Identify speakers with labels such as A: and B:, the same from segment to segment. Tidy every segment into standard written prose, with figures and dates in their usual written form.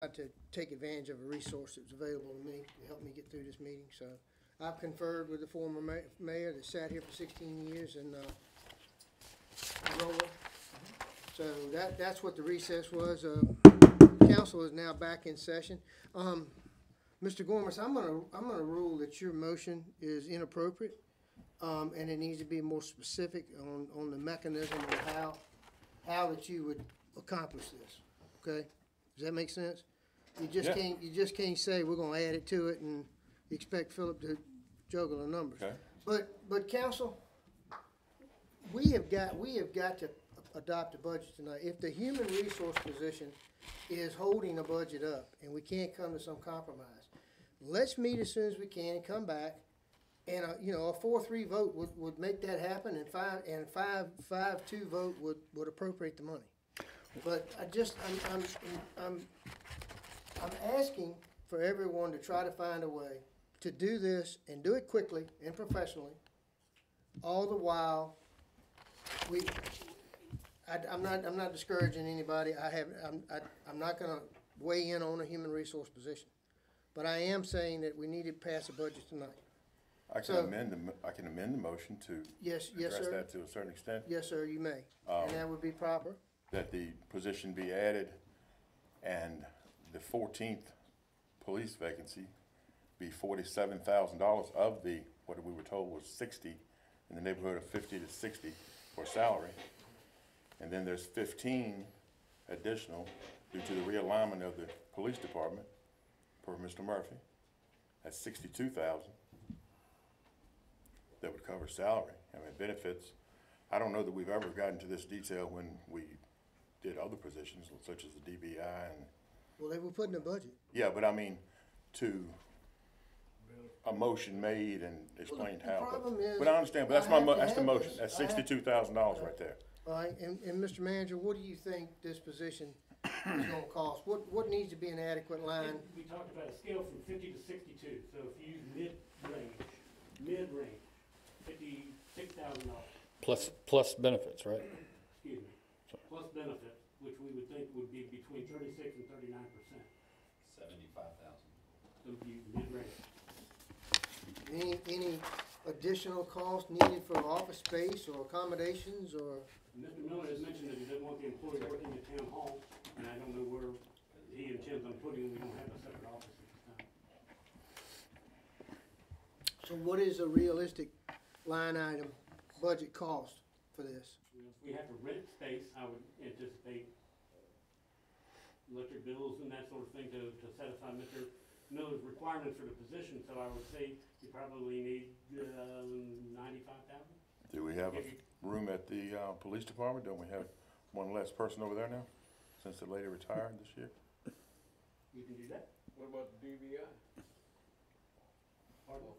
A: to take advantage of a resource that was available to me to help me get through this meeting. So I've conferred with the former mayor that sat here for 16 years and Rolla. So that's what the recess was. Council is now back in session. Mr. Gormas, I'm gonna rule that your motion is inappropriate, and it needs to be more specific on the mechanism of how that you would accomplish this. Okay, does that make sense? You just can't say we're gonna add it to it and expect Philip to juggle the numbers.
B: Okay.
A: But council, we have got to adopt a budget tonight. If the human resource position is holding a budget up and we can't come to some compromise, let's meet as soon as we can and come back. And a 4-3 vote would make that happen, and 5-2 vote would appropriate the money. But I'm asking for everyone to try to find a way to do this and do it quickly and professionally. All the while, I'm not discouraging anybody. I'm not going to weigh in on a human resource position, but I am saying that we need to pass a budget tonight.
B: I can amend the motion to
A: Yes,
B: address
A: sir.
B: that to a certain extent.
A: Yes, sir, you may, and that would be proper.
B: That the position be added and the 14th police vacancy be $47,000 of the, what we were told was 60, in the neighborhood of 50 to 60 for salary. And then there's 15 additional due to the realignment of the police department per Mr. Murphy. That's 62,000. That would cover salary. I mean, benefits. I don't know that we've ever gotten to this detail when we did other positions, such as the DBI and.
A: Well, they were put in the budget.
B: Yeah, but I mean, to a motion made and explained how. But I understand. But that's the motion. That's $62,000 right there.
A: All right, and Mr. Manager, what do you think this position is going to cost? What needs to be an adequate line?
C: We talked about a scale from 50 to 62. So if you use mid-range, $56,000.
D: Plus benefits, right?
C: Excuse me. Plus benefits, which we would think would be between 36 and 39%.
E: 75,000.
C: So if you use mid-range.
A: Any additional cost needed for office space or accommodations or?
C: Mr. Miller has mentioned that he doesn't want the employee working at town hall, and I don't know where he intends on putting them. We don't have a separate office at this time.
A: So what is a realistic line item budget cost for this?
C: If we have to rent space, I would anticipate electric bills and that sort of thing to satisfy Mr. Miller's requirements for the position. So I would say you probably need $95,000.
B: Do we have a room at the police department? Don't we have one less person over there now, since the lady retired this year?
C: You can do that.
F: What about the DBI?
C: Pardon?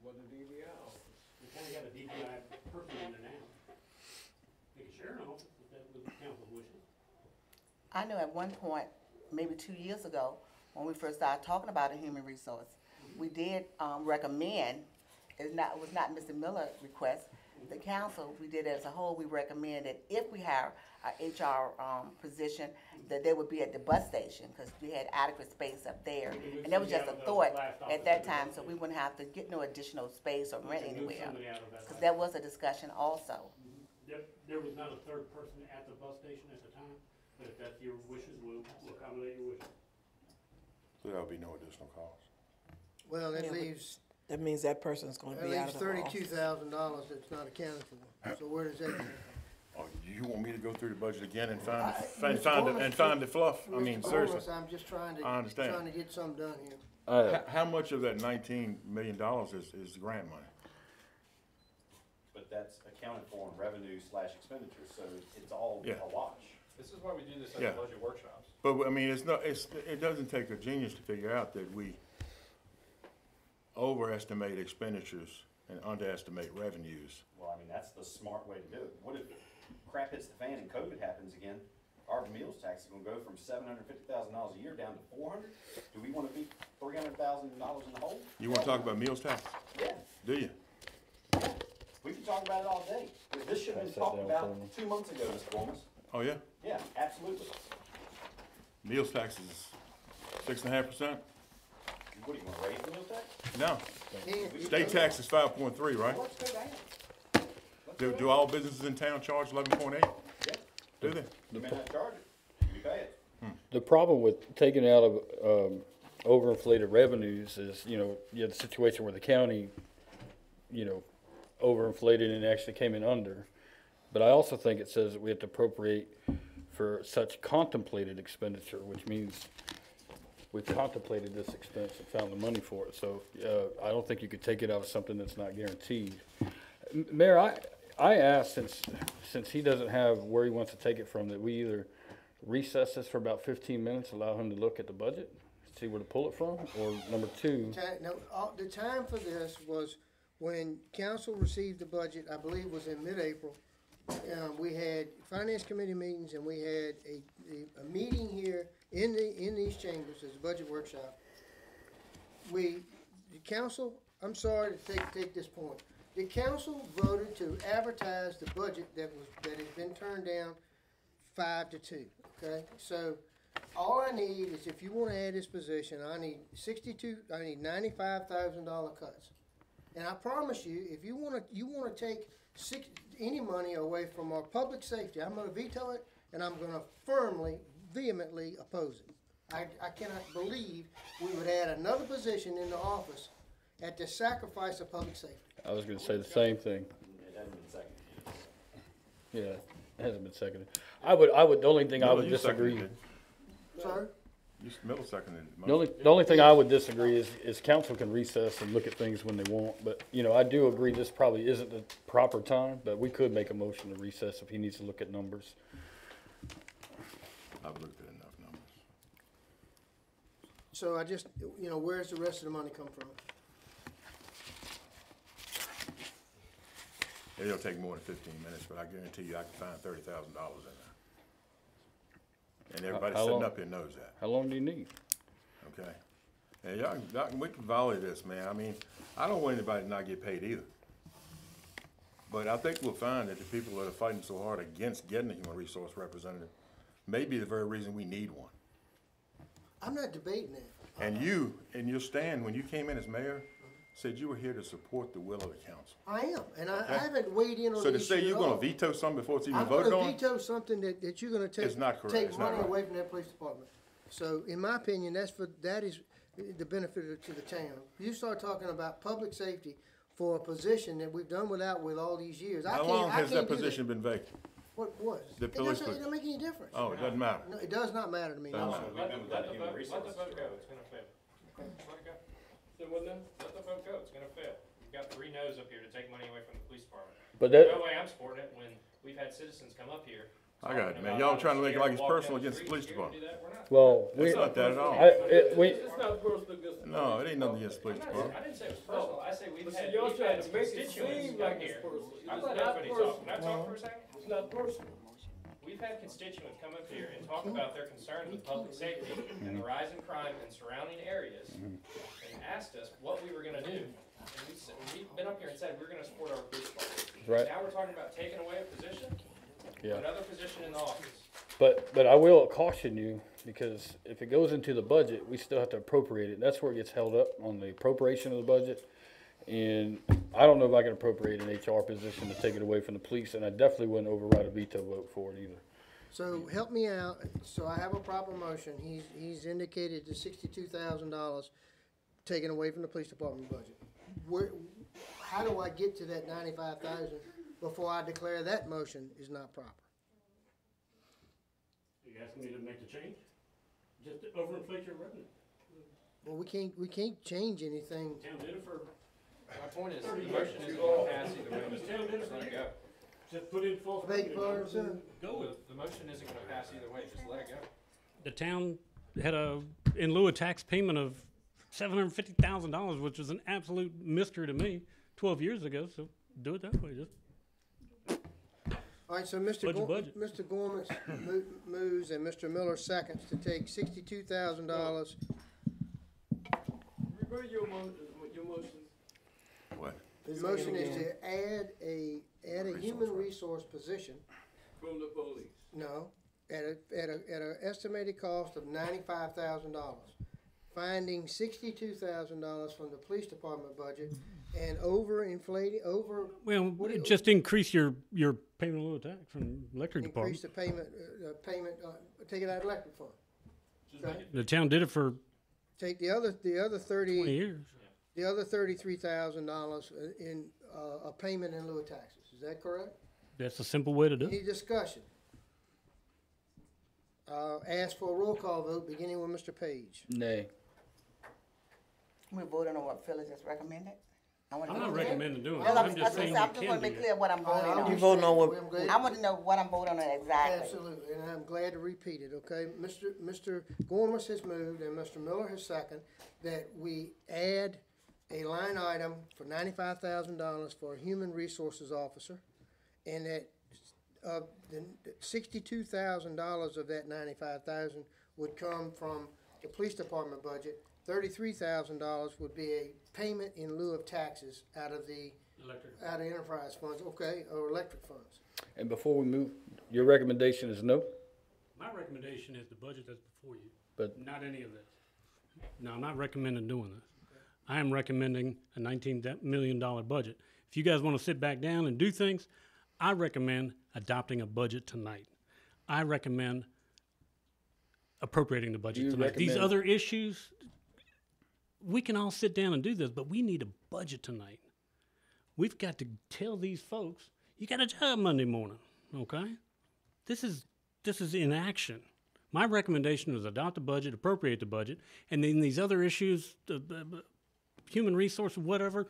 F: What the DBI office?
C: We kind of got a DPI person in there now. They can share an office if that was the council wishes.
G: I know at one point, maybe 2 years ago, when we first started talking about a human resource, we did recommend, it was not Mr. Miller's request, the council, we did as a whole, we recommended if we hire a HR position, that they would be at the bus station, because we had adequate space up there. And that was just a thought at that time, so we wouldn't have to get no additional space or rent anywhere. Because that was a discussion also.
C: There was not a third person at the bus station at the time, but if that's your wishes, we'll accommodate your wishes.
B: So there'll be no additional cost.
A: Well, that leaves
H: That means that person's going to be out of the office.
A: $32,000 that's not accounted for. So where does that come from?
B: Oh, you want me to go through the budget again and find the fluff? I mean,
A: Mr.
B: seriously.
A: Gormas, I'm just trying
B: I understand.
A: to get something done here.
B: How much of that $19 million is grant money?
E: But that's accounted for in revenue / expenditures, so it's all
B: Yeah.
E: a wash.
F: This is why we do this at
B: Yeah.
F: the budget workshops.
B: But I mean, it doesn't take a genius to figure out that we overestimate expenditures and underestimate revenues.
E: Well, I mean, that's the smart way to do it. What if crap hits the fan and COVID happens again? Our meals tax is gonna go from $750,000 a year down to $400. Do we wanna be $300,000 in the hole?
B: You want to talk about meals tax?
E: Yeah,
B: Do you?
E: yeah. We can talk about it all day. But this should have been talked about 2 months ago, Mr. Gormas.
B: Oh, yeah?
E: Yeah, absolutely.
B: Meals tax is 6.5%?
E: What do you want, raise the meal tax?
B: No,
A: Can't-
B: state tax is 5.3, right?
E: Let's go down.
B: Do all businesses in town charge 11.8?
E: Yeah.
B: Do they?
E: You may not charge it, you pay it.
D: The problem with taking out of, overinflated revenues is, you know, you had the situation where the county, you know, overinflated and actually came in under. But I also think it says that we have to appropriate for such contemplated expenditure, which means we contemplated this expense and found the money for it. So, I don't think you could take it out of something that's not guaranteed. Mayor, I asked, since he doesn't have where he wants to take it from, that we either recess this for about 15 minutes, allow him to look at the budget, see where to pull it from, or number two,
A: The time for this was when council received the budget, I believe was in mid-April. We had finance committee meetings and we had a meeting here in these chambers as a budget workshop. The council, I'm sorry to take this point. The council voted to advertise the budget that has been turned down 5-2, okay? So all I need is, if you wanna add this position, I need $95,000 cuts. And I promise you, if you wanna take any money away from our public safety, I'm gonna veto it, and I'm gonna firmly, vehemently oppose it. I cannot believe we would add another position in the office at the sacrifice of public safety.
D: I was gonna say the same thing.
E: It hasn't been seconded.
D: Yeah, it hasn't been seconded. The only thing I would
B: Miller, you seconded
D: disagree,
B: it.
A: Sir?
B: Miller seconded it.
D: the only thing I would disagree is council can recess and look at things when they want. But, you know, I do agree this probably isn't the proper time, but we could make a motion to recess if he needs to look at numbers.
B: I've looked at enough numbers.
A: So I just, where's the rest of the money come from?
B: It'll take more than 15 minutes, but I guarantee you I can find $30,000 in there. And everybody
D: How
B: sitting
D: long?
B: up here knows that,
D: How long do you need?
B: okay? And we can volley this, man. I mean, I don't want anybody to not get paid either. But I think we'll find that the people that are fighting so hard against getting a human resource representative may be the very reason we need one.
A: I'm not debating that.
B: And you, in your stand, when you came in as mayor, said you were here to support the will of the council.
A: I am, and I haven't weighed in on
B: So
A: the
B: to
A: issue
B: say you're
A: at
B: gonna
A: all.
B: veto something before it's even
A: I'm
B: voted
A: gonna
B: on?
A: veto something that you're gonna
B: It's not correct.
A: take
B: It's not
A: money
B: right.
A: away from that police department. So in my opinion, that is the benefit to the town. You start talking about public safety for a position that we've done without with all these years.
B: How long has that position been vacant?
A: What was?
B: The police
A: It doesn't make any difference.
B: Oh, it doesn't matter.
A: No, it does not matter to me.
B: Doesn't
A: no.
B: matter.
E: We've been without human
F: Let the
E: resources.
F: vote go, it's gonna fail. Let it go. So, well, then, let the vote go, it's gonna fail. You've got 3 no's up here to take money away from the police department.
D: But
F: No way I'm supporting it when we've had citizens come up here.
B: I got it,
F: talking
B: man.
F: about
B: Y'all
F: how
B: trying to make it like it's
F: scared to walk
B: personal
F: down
B: against the
F: street.
B: police
F: You're gonna
B: department.
F: do that? We're not.
D: well,
B: It's not that at all.
F: It's not personal against the
B: No, it ain't nothing against the police
F: I'm not-
B: department.
F: I didn't say it was personal, I say we've
I: But
F: had,
I: see, y'all
F: we've
I: trying
F: had
I: to make it
F: constituents
I: seem
F: come
I: like it's
F: here.
I: personal.
F: I've
I: It's
F: let
I: not
F: everybody talk, can I
I: personal.
F: talk for a second?
I: It's not personal.
F: We've had constituents come up here and talk about their concerns with public safety and the rise in crime in surrounding areas, and asked us what we were gonna do. And we've been up here and said, we're gonna support our police department.
D: Right.
F: Now we're talking about taking away a position,
D: yeah.
F: another position in the office.
D: But I will caution you, because if it goes into the budget, we still have to appropriate it. That's where it gets held up, on the appropriation of the budget. And I don't know if I can appropriate an HR position to take it away from the police, and I definitely wouldn't override a veto vote for it either.
A: So help me out, so I have a proper motion. He's indicated the $62,000 taken away from the police department budget. How do I get to that 95,000 before I declare that motion is not proper?
C: You asking me to make the change? Just to overinflate your revenue.
A: Well, we can't change anything.
C: Town did it for,
F: My point is, the motion isn't gonna pass either way,
C: Just tell them
F: just let it go.
C: just put in false
A: Beg
C: revenue.
A: pardon, sir?
C: Go with it.
F: The motion isn't gonna pass either way, just let it go.
C: The town had in lieu of tax payment of $750,000, which was an absolute mystery to me 12 years ago, so do it that way, just.
A: All right, so Mr.
C: Budget.
A: Mr. Gorman moves and Mr. Miller seconds to take $62,000.
I: Repeat your motion.
B: What?
A: His motion is to add a human resource position.
I: From the police.
A: No, at a estimated cost of $95,000, finding $62,000 from the police department budget and over,
C: Well,
A: What do you-
C: just increase your payment in lieu of tax from electric
A: increase
C: department.
A: the payment, take it out of electric fund. Okay?
C: The town did it for
A: Take the other
C: 20 years.
A: the other $33,000 in, a payment in lieu of taxes. Is that correct?
C: That's a simple way to do it.
A: Any discussion? Ask for a roll call vote, beginning with Mr. Page.
D: Nay.
G: We voted on what Phyllis just recommended?
C: I'm not recommending doing it.
G: Well,
C: I'm just saying you
G: I just
C: can
G: want to
C: do
G: be
C: it.
G: clear what I'm voting
A: I'm
G: on.
H: You voting on what-
A: I'm glad-
G: I want to know what I'm voting on exactly.
A: Absolutely, and I'm glad to repeat it, okay? Mr. Gormas has moved and Mr. Miller has seconded that we add a line item for $95,000 for a human resources officer, and that, the $62,000 of that $95,000 would come from the police department budget. $33,000 would be a payment in lieu of taxes out of enterprise funds, okay, or electric funds.
D: And before we move, your recommendation is no?
C: My recommendation is the budget that's before you,
D: But-
C: not any of this. No, I'm not recommending doing this. I am recommending a $19 million budget. If you guys want to sit back down and do things, I recommend adopting a budget tonight. I recommend appropriating the budget
D: You
C: tonight. These
D: recommend-
C: other issues, we can all sit down and do this, but we need a budget tonight. We've got to tell these folks, you got a job Monday morning, okay? This is inaction. My recommendation is adopt the budget, appropriate the budget, and then these other issues, human resource, whatever,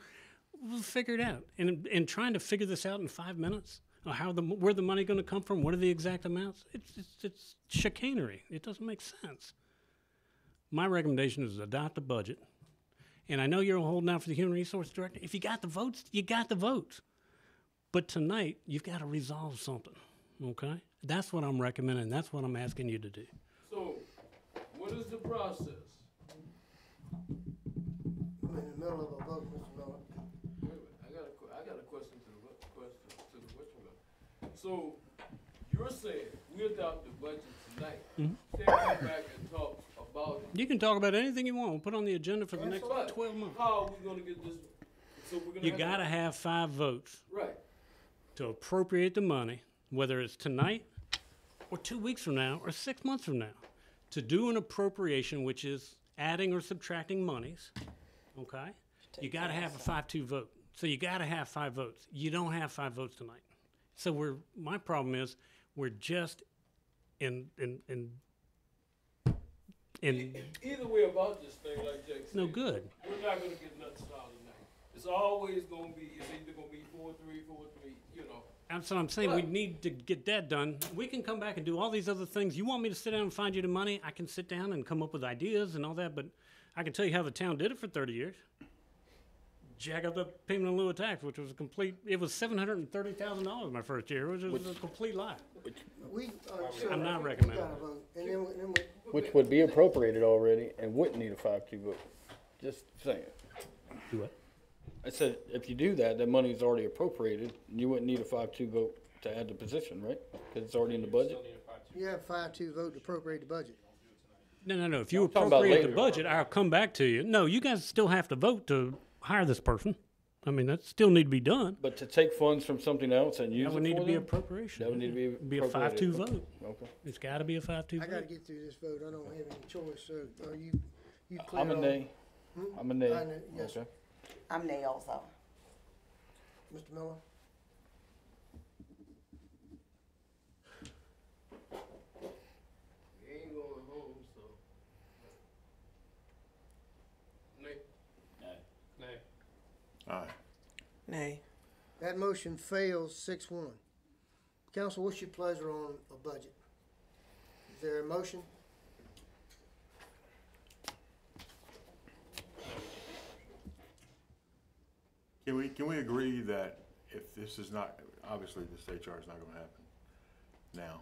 C: we'll figure it out. And trying to figure this out in 5 minutes, or where the money going to come from, what are the exact amounts? It's chicanery. It doesn't make sense. My recommendation is adopt the budget. And I know you're holding out for the human resource director. If you got the votes, you got the votes. But tonight, you've got to resolve something, okay? That's what I'm recommending. That's what I'm asking you to do.
I: So, what is the process?
A: I'm in the middle of a vote, Mr. Miller.
I: Wait a minute, I got a question to the whatchamacallit. So, you're saying we adopt the budget tonight, then come back and talk about it.
C: You can talk about anything you want. We'll put on the agenda for the next
I: Right.
C: 12 months.
I: How are we gonna get this, so we're gonna
C: You
I: have
C: got to have 5 votes
I: Right,
C: to appropriate the money, whether it's tonight or 2 weeks from now or 6 months from now, to do an appropriation, which is adding or subtracting monies, okay? You got to have a 5-2 vote. So you got to have 5 votes. You don't have 5 votes tonight. So my problem is we're just in
I: either way about this thing, like Jake said.
C: no good.
I: We're not gonna get nothing started tonight. It's always gonna be, it's either gonna be 4-3, you know.
C: That's what I'm saying. We
I: But-
C: need to get that done. We can come back and do all these other things. You want me to sit down and find you the money? I can sit down and come up with ideas and all that, but I can tell you how the town did it for 30 years. Jack up the payment in lieu of tax, which was it was $730,000 my first year, which was a complete lie. I'm not recommending
A: We gotta
C: it.
A: vote, and then
D: Which would be appropriated already and wouldn't need a 5-2 vote. Just saying.
C: Do what?
D: I said, if you do that, that money is already appropriated, and you wouldn't need a 5-2 vote to add the position, right? Because it's already in the budget.
A: you have 5-2 vote to appropriate the budget.
C: No. If you
D: I'm talking about
C: appropriate the
D: later.
C: budget, I'll come back to you. No, you guys still have to vote to hire this person. I mean, that still need to be done.
D: But to take funds from something else and use
C: That
D: it
C: would need
D: for
C: to be
D: them?
C: appropriation.
D: That would need to be
C: Be a 5-2
D: appropriated.
C: vote.
D: Okay.
C: It's got to be a 5-2
A: I gotta
C: vote.
A: get through this vote, I don't have any choice, so are you clear
D: I'm a
A: on-
D: nay. I'm a nay.
A: I know, yes.
D: Okay.
G: I'm nay also.
A: Mr. Miller?
I: We ain't going home, so. Nay.
F: Nay.
B: All right.
H: Nay.
A: That motion fails 6-1. Council, what's your pleasure on a budget? Is there a motion?
B: Can we agree that if this is not, obviously this HR is not gonna happen now,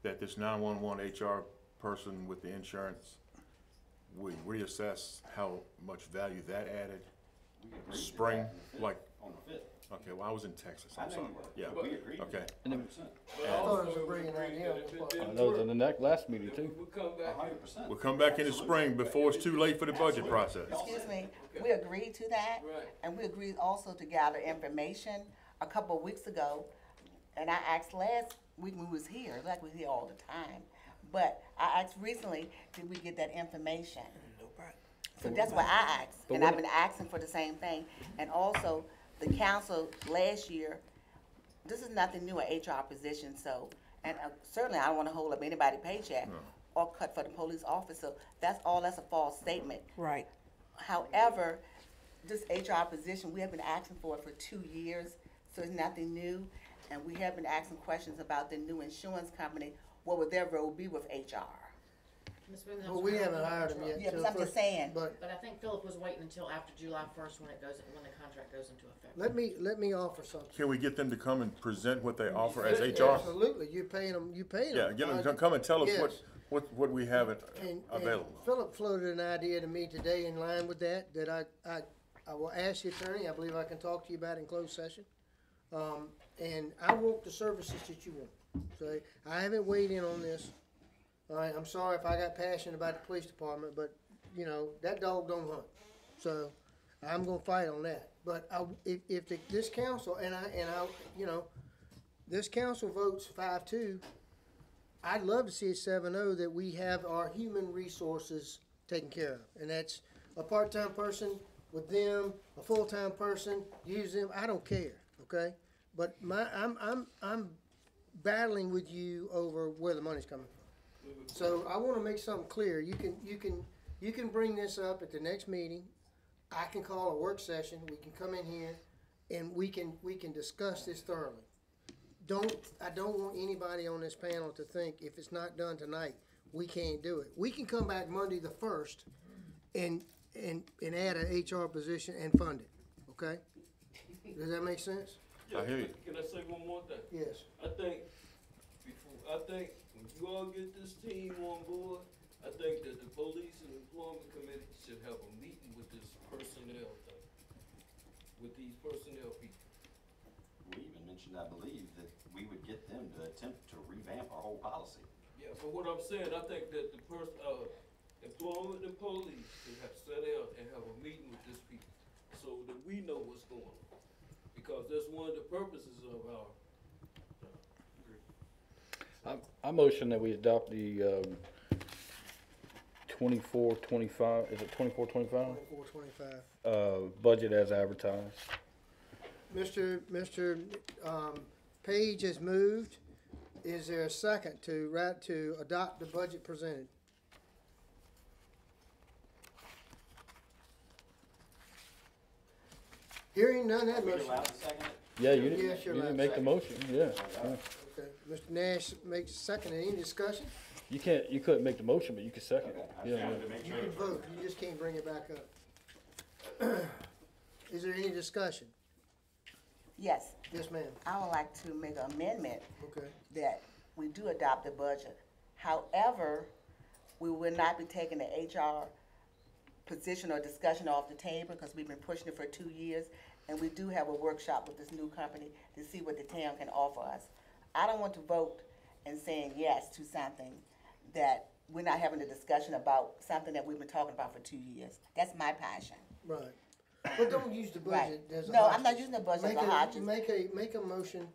B: that this 911 HR person with the insurance, we reassess how much value that added?
E: We agreed to
B: Spring,
E: that on the fifth-
B: like,
E: On the fifth.
B: Okay, well, I was in Texas,
E: I
B: I'm
E: know
B: sorry.
E: you were,
B: Yeah,
E: but we agreed.
B: okay.
E: 100%.
I: But
B: Yeah.
A: I thought it was a
I: also
A: brilliant
I: agree
A: idea.
I: that if it
D: I
I: didn't
D: know it was
I: work,
D: in the last meeting
I: then
D: too.
I: we would come back.
E: 100%.
B: We'll come back in the spring before it's too late for the budget
E: Absolutely.
B: process.
G: Excuse me, we agreed to that,
I: Right.
G: and we agreed also to gather information a couple of weeks ago. And I asked last week when we was here, like we here all the time, but I asked recently, did we get that information? So that's why I asked,
D: But
G: and
D: what-
G: I've been asking for the same thing. And also, the council last year, this is nothing new, a HR position, so, and certainly I don't wanna hold up anybody's paycheck or cut for the police officer. That's a false statement.
H: Right.
G: However, this HR position, we have been asking for it for 2 years, so it's nothing new. And we have been asking questions about the new insurance company, what would their role be with HR?
J: Ms. Boone, that's
A: Well, we
J: what
A: haven't
J: I'm
A: hired
J: talking
A: them yet.
J: about.
G: Yeah,
A: till
G: but I'm just
A: first-
G: saying.
A: But
J: But I think Philip was waiting until after July 1st when when the contract goes into effect.
A: let me offer something.
B: Can we get them to come and present what they offer as HR?
A: Absolutely, you're paying them,
B: Yeah, get them to come and tell us
A: Yes.
B: what we have
A: And
B: available.
A: Philip floated an idea to me today in line with that, I will ask the attorney, I believe I can talk to you about in closed session. And I want the services that you want. So I haven't weighed in on this. All right, I'm sorry if I got passionate about the police department, but, you know, that dog don't hunt. So I'm gonna fight on that. But if this council, you know, this council votes 5-2, I'd love to see it 7-0 that we have our human resources taken care of. And that's a part-time person with them, a full-time person, use them, I don't care, okay? But I'm battling with you over where the money's coming from. So I wanna make something clear. You can bring this up at the next meeting. I can call a work session, we can come in here and we can discuss this thoroughly. I don't want anybody on this panel to think if it's not done tonight, we can't do it. We can come back Monday the 1st and add an HR position and fund it, okay? Does that make sense?
B: I hear you.
I: Can I say one more thing?
A: Yes.
I: I think when you all get this team on board, I think that the police and employment committee should have a meeting with this personnel thing, with these personnel people.
E: We even mentioned, I believe, that we would get them to attempt to revamp our whole policy.
I: Yeah, but what I'm saying, I think that the employment and police should have set out and have a meeting with this people, so that we know what's going on. Because that's one of the purposes of our,
D: I motion that we adopt the 24-25, is it 24-25?
A: 24-25.
D: Budget as advertised.
A: Mr. Page has moved. Is there a second to adopt the budget presented? Hearing none, that
E: Are we
A: motion.
E: allowed to second it?
D: Yeah, you didn't,
A: Yes, you're
D: you
A: allowed
D: didn't
A: to
D: make the motion, yeah.
A: Okay, Mr. Nash makes a second. Any discussion?
D: You couldn't make the motion, but you could second
E: Okay,
D: it.
E: I
D: Yeah,
E: just
D: yeah.
E: wanted to make
A: You
E: sure.
A: can vote, you just can't bring it back up. Is there any discussion?
G: Yes,
A: Yes, ma'am.
G: I would like to make an amendment
A: Okay.
G: that we do adopt the budget. However, we will not be taking the HR position or discussion off the table because we've been pushing it for 2 years. And we do have a workshop with this new company to see what the town can offer us. I don't want to vote and saying yes to something that we're not having a discussion about, something that we've been talking about for 2 years. That's my passion.
A: Right. But don't use the budget
G: Right.
A: as a
G: No, I'm not
A: hostage.
G: using the budget as
A: Make
G: a hostage.
A: Make a motion,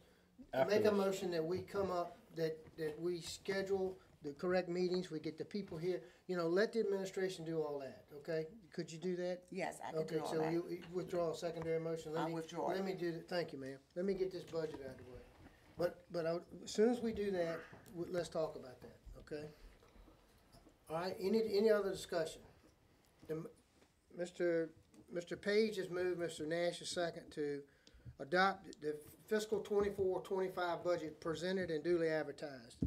D: After
A: make a
D: this.
A: motion that we come up, that we schedule the correct meetings, we get the people here. You know, let the administration do all that, okay? Could you do that?
G: Yes, I can
A: Okay,
G: do all
A: so
G: that.
A: you withdraw a secondary motion. Let
G: I'll
A: me-
G: withdraw it.
A: Let me do that, thank you, ma'am. Let me get this budget out of the way. But as soon as we do that, let's talk about that, okay? All right, any other discussion? Mr. Page has moved, Mr. Nash is second to adopt the fiscal 24-25 budget presented and duly advertised.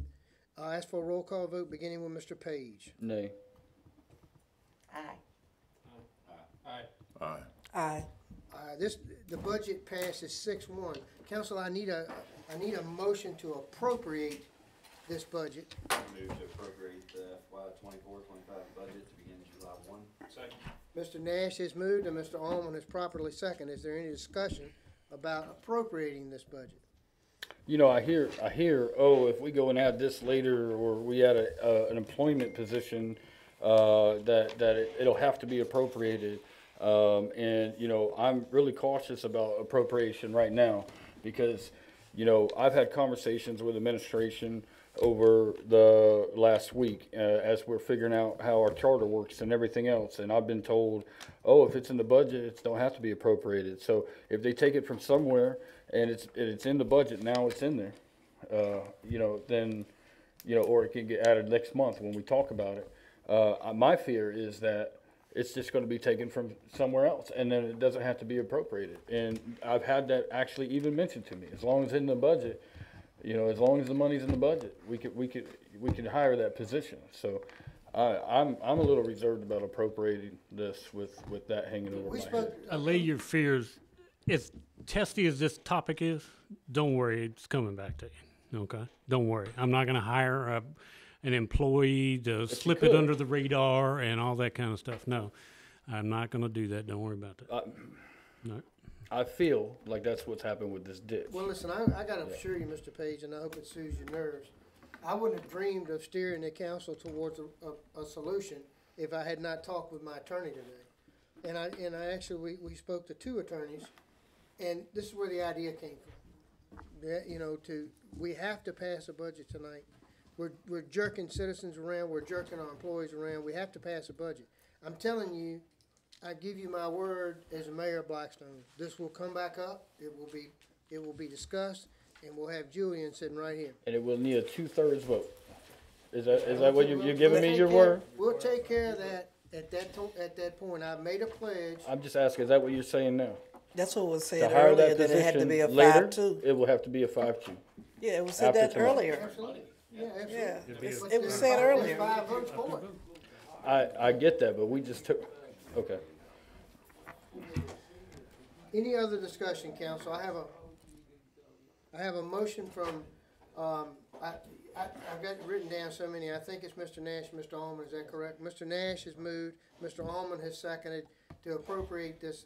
A: I'll ask for a roll call vote, beginning with Mr. Page.
D: Nay.
G: Aye.
F: Aye.
B: Aye.
H: Aye.
A: The budget passes 6-1. Council, I need a motion to appropriate this budget.
E: Move to appropriate the FY 24-25 budget to begin July 1.
F: Second.
A: Mr. Nash has moved and Mr. Almond has properly seconded. Is there any discussion about appropriating this budget.
D: You know, I hear, oh, if we go and add this later, or we add an employment position, it'll have to be appropriated. And, you know, I'm really cautious about appropriation right now because, you know, I've had conversations with administration over the last week, as we're figuring out how our charter works and everything else. And I've been told, oh, if it's in the budget, it don't have to be appropriated. So if they take it from somewhere and it's in the budget, now it's in there, you know, then, you know, or it can get added next month when we talk about it. My fear is that it's just going to be taken from somewhere else, and then it doesn't have to be appropriated. And I've had that actually even mentioned to me. As long as it's in the budget, you know, as long as the money's in the budget, we could hire that position. So I'm a little reserved about appropriating this with that hanging over my head.
C: Allay your fears. As testy as this topic is, don't worry, it's coming back to you. Okay, don't worry. I'm not going to hire an employee to slip it under the radar and all that kind of stuff. No, I'm not going to do that. Don't worry about that. No.
D: I feel like that's what's happened with this ditch.
A: Well, listen, I got to assure you, Mr. Page, and I hope it soothes your nerves. I wouldn't have dreamed of steering the council towards a solution if I had not talked with my attorney today. And I actually, we spoke to two attorneys, and this is where the idea came from. That, you know, we have to pass a budget tonight. We're jerking citizens around, we're jerking our employees around, we have to pass a budget. I'm telling you, I give you my word as a mayor of Blackstone, this will come back up, it will be discussed, and we'll have Julian sitting right here.
D: And it will need a 2/3 vote. Is that what you're giving me your word?
A: We'll take care of that at that point. I've made a pledge.
D: I'm just asking, is that what you're saying now?
H: That's what was
D: To
H: said
D: hire
H: earlier,
D: that
H: that it had to
D: position
H: be a
D: later,
H: 5-2.
D: it will have to be a 5-2.
H: Yeah, it was said
D: after
H: that
D: tonight.
H: earlier.
A: Absolutely. Yeah, absolutely.
H: Yeah,
A: But
H: it was
A: there's
H: said
A: five-
H: earlier.
A: There's 5 votes for it.
D: I get that, but we just took, okay.
A: Any other discussion, council? I have a motion from, I've got written down so many, I think it's Mr. Nash, Mr. Almond, is that correct? Mr. Nash has moved, Mr. Almond has seconded to appropriate the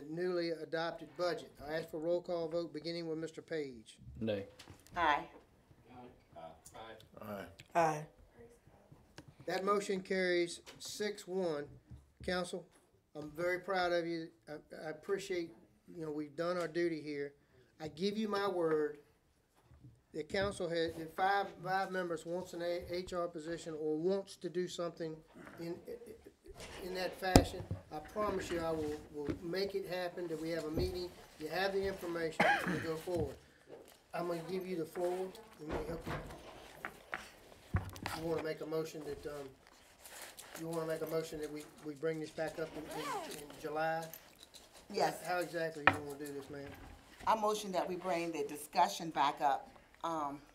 A: newly adopted budget. I ask for roll call vote, beginning with Mr. Page.
D: Nay.
G: Aye.
H: Aye.
A: That motion carries 6-1. Council, I'm very proud of you. I appreciate, you know, we've done our duty here. I give you my word, the council had, if five members wants an HR position or wants to do something in that fashion, I promise you I will make it happen, that we have a meeting, you have the information to go forward. I'm gonna give you the floor. Let me help you. You wanna make a motion that, we bring this back up in July?
G: Yes.
A: How exactly you wanna do this, ma'am?
G: I motion that we bring the discussion back up,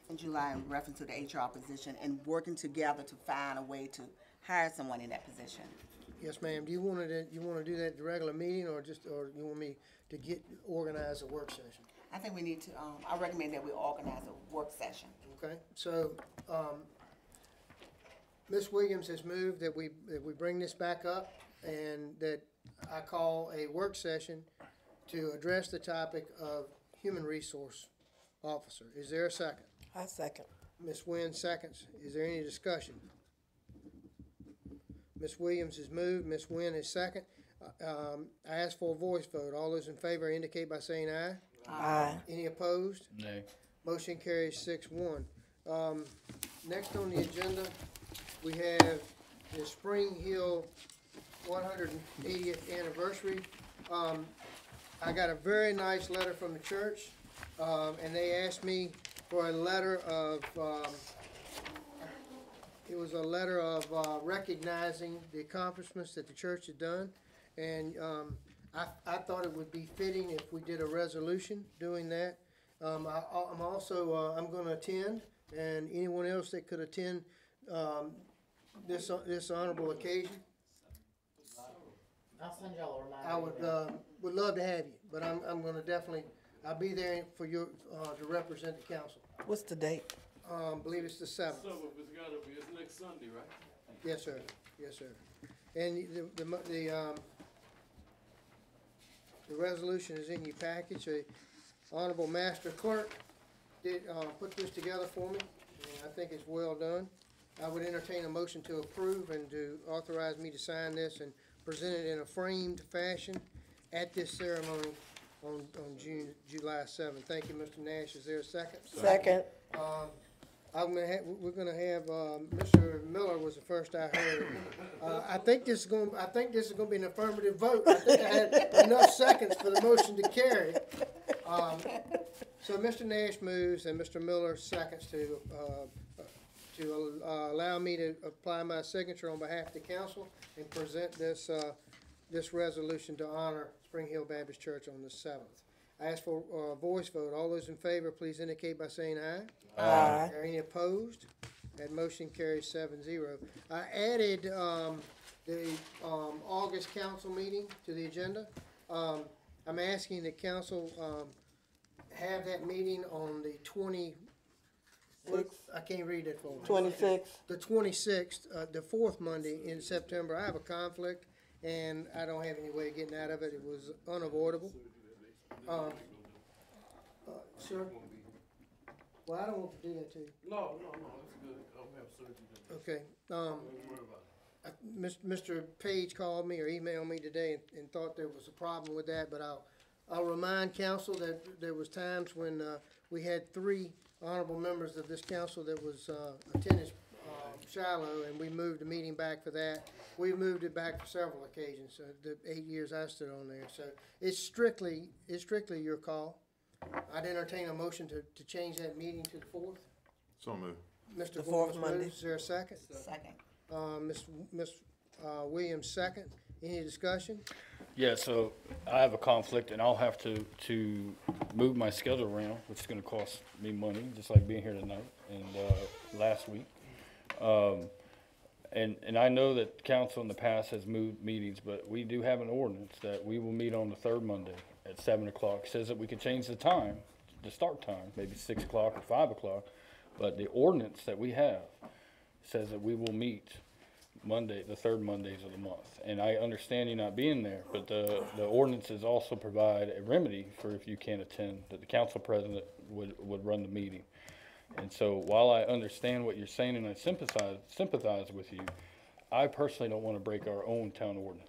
G: in July in reference to the HR position and working together to find a way to hire someone in that position.
A: Yes, ma'am. Do you wanna do that at the regular meeting, or you want me to organize a work session?
G: I think we need to, I recommend that we organize a work session.
A: Okay, so, Ms. Williams has moved that we bring this back up, and that I call a work session to address the topic of human resource officer. Is there a second?
H: I second.
A: Ms. Nguyen seconds. Is there any discussion? Ms. Williams has moved, Ms. Nguyen is second. I ask for a voice vote. All those in favor indicate by saying aye.
H: Aye.
A: Any opposed?
D: Nay.
A: Motion carries 6-1. Next on the agenda, we have the Spring Hill 180th anniversary. I got a very nice letter from the church, and they asked me for a letter of, it was a letter of recognizing the accomplishments that the church had done. And I thought it would be fitting if we did a resolution doing that. I'm also, I'm gonna attend, and anyone else that could attend this honorable occasion,
J: I'll send y'all a reminder.
A: I would love to have you, but I'm gonna definitely, I'll be there for you, to represent the council.
H: What's the date?
A: Believe it's the 7th.
I: So it's gotta be, it's next Sunday, right?
A: Yes, sir. Yes, sir. And The resolution is in your package. The Honorable Master Clerk did, put this together for me, and I think it's well done. I would entertain a motion to approve and to authorize me to sign this and present it in a framed fashion at this ceremony on July 7th. Thank you, Mr. Nash. Is there a second?
H: Second.
A: We're gonna have, Mr. Miller was the first I heard. I think this is gonna be an affirmative vote. I think I had enough seconds for the motion to carry. So Mr. Nash moves and Mr. Miller seconds to allow me to apply my signature on behalf of the council and present this resolution to honor Spring Hill Baptist Church on the 7th. I ask for a voice vote. All those in favor, please indicate by saying aye.
H: Aye.
A: Are any opposed? That motion carries 7-0. I added the August council meeting to the agenda. I'm asking the council have that meeting on the 20. I can't read that for me.
H: 26.
A: The 26th, the fourth Monday in September. I have a conflict, and I don't have any way of getting out of it. It was unavoidable. Sir? Well, I don't want to do that to you.
I: No, it's good. I'll have surgery.
A: Okay.
I: Don't worry about it.
A: Mr. Page called me or emailed me today and thought there was a problem with that, but I'll remind council that there was times when we had 3 honorable members of this council that was attended Shiloh, and we moved the meeting back for that. We moved it back for several occasions, the 8 years I stood on there. So it's strictly your call. I'd entertain a motion to change that meeting to the 4th.
B: So move.
A: Mr.
H: The fourth
A: Gorman
H: Monday.
A: moves. Is there a second?
G: Second.
A: Ms. Williams, second. Any discussion?
D: Yeah, so I have a conflict and I'll have to move my schedule around, which is gonna cost me money, just like being here tonight and, last week. And I know that council in the past has moved meetings, but we do have an ordinance that we will meet on the 3rd Monday at 7 o'clock. Says that we can change the time, the start time, maybe 6 o'clock or 5 o'clock. But the ordinance that we have says that we will meet Monday, the 3rd Mondays of the month. And I understand you not being there, but the ordinances also provide a remedy for if you can't attend, that the council president would run the meeting. And so while I understand what you're saying and I sympathize with you, I personally don't want to break our own town ordinance.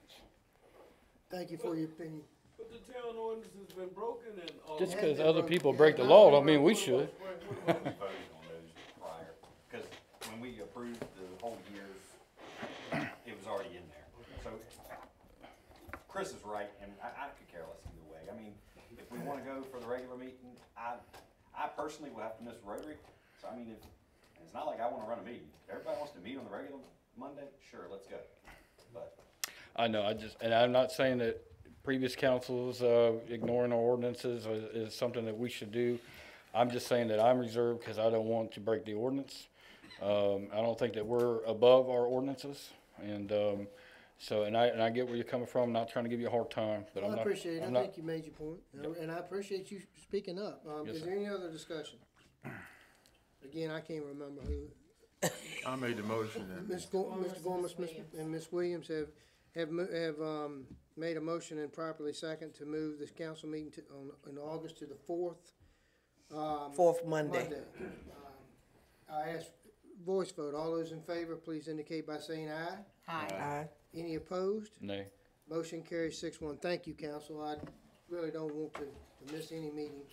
A: Thank you for your opinion.
I: But the town ordinance has been broken and all.
D: Just
A: Yeah,
D: because
A: they're
D: other
A: broken.
D: people break the law don't mean we should.
E: We voted on those prior, because when we approved the whole years, it was already in there. So Chris is right, and I could care less either way. I mean, if we wanna go for the regular meeting, I personally will have to miss Rotary. So I mean, it's not like I wanna run a meeting. If everybody wants to meet on the regular Monday, sure, let's go. But
D: I know, and I'm not saying that previous councils, ignoring our ordinances is something that we should do. I'm just saying that I'm reserved because I don't want to break the ordinance. I don't think that we're above our ordinances, and, I get where you're coming from, I'm not trying to give you a hard time, but
A: Well,
D: I'm
A: I
D: not.
A: appreciate it.
D: I'm
A: I
D: not-
A: think you made your point, and I appreciate you speaking up.
D: Yes,
A: Is
D: sir.
A: there any other discussion? Again, I can't remember who.
B: I made the motion and
A: Mr. Gormas and Ms. Williams have made a motion and properly second to move this council meeting in August to the 4th.
H: Fourth Monday.
A: I ask voice vote. All those in favor, please indicate by saying aye.
H: Aye.
A: Any opposed?
D: Nay.
A: Motion carries 6-1. Thank you, council. I really don't want to miss any meeting.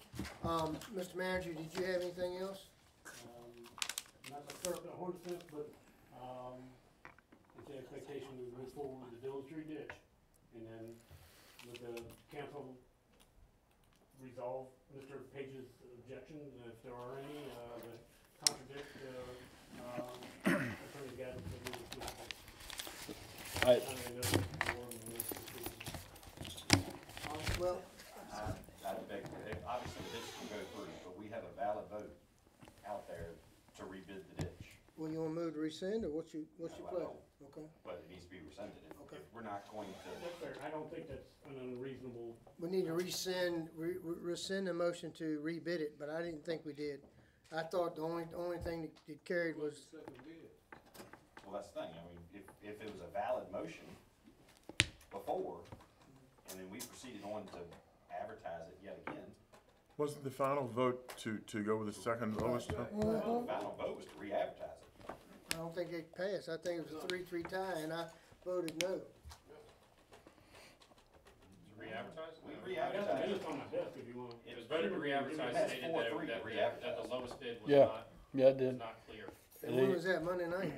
A: Mr. Manager, did you have anything else?
C: Not to start the horse fence, but, it's the expectation to move forward with the Dillon Street ditch. And then with the council resolve Mr. Page's objections, if there are any, that contradict, attorney guidance that we were
D: I-
A: Well,
E: I beg, obviously the ditch can go through, but we have a valid vote out there to rebid the ditch.
A: well, you wanna move to rescind, or what's your
E: No, I
A: pleasure?
E: don't.
A: Okay.
E: But it needs to be rescinded.
A: Okay.
E: If we're not going to,
C: That's fair. I don't think that's an unreasonable.
A: We need to rescind the motion to rebid it, but I didn't think we did. I thought the only thing that carried was,
E: well, that's the thing, I mean, if it was a valid motion before, and then we proceeded on to advertise it yet again.
B: Wasn't the final vote to go with the second lowest?
E: The final vote was to re-advertise it.
A: I don't think it passed. I think it was a 3-3 tie, and I voted no.
F: Re-advertise?
E: We re-advertised it.
C: on my desk if you want.
F: It was voted to re-advertise,
E: That's
F: stated
E: 4-3
F: that,
E: to re-advertise.
F: that the lowest bid was
D: Yeah.
F: not,
D: Yeah, I
F: was
D: did.
F: not clear.
A: And when was that, Monday night?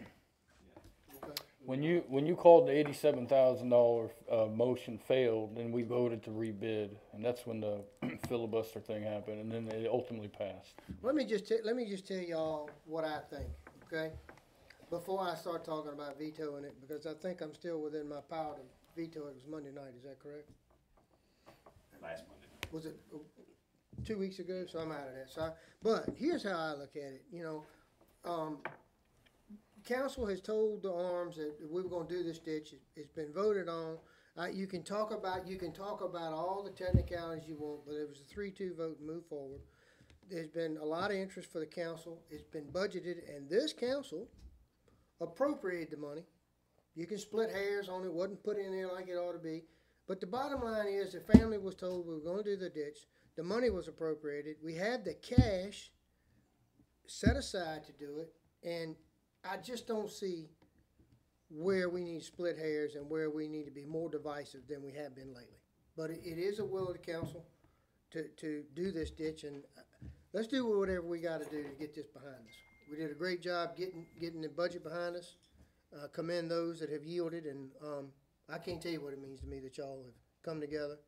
A: Okay.
D: When you called the $87,000 motion failed, then we voted to rebid, and that's when the filibuster thing happened, and then it ultimately passed.
A: Let me just tell y'all what I think, okay? Before I start talking about vetoing it, because I think I'm still within my power to veto it. It was Monday night, is that correct?
E: Last Monday.
A: Was it 2 weeks ago? So I'm out of that. But here's how I look at it. You know, council has told the arms that we were going to do this ditch. It's been voted on. You can talk about all the technicalities you want, but it was a 3-2 vote to move forward. There's been a lot of interest for the council. It's been budgeted, and this council appropriated the money. You can split hairs on it. Wasn't put in there like it ought to be. But the bottom line is the family was told we were going to do the ditch. The money was appropriated. We had the cash set aside to do it, and I just don't see where we need to split hairs and where we need to be more divisive than we have been lately. But it is a will of the council to do this ditch, and let's do whatever we got to do to get this behind us. We did a great job getting the budget behind us. Commend those that have yielded, and I can't tell you what it means to me that y'all have come together.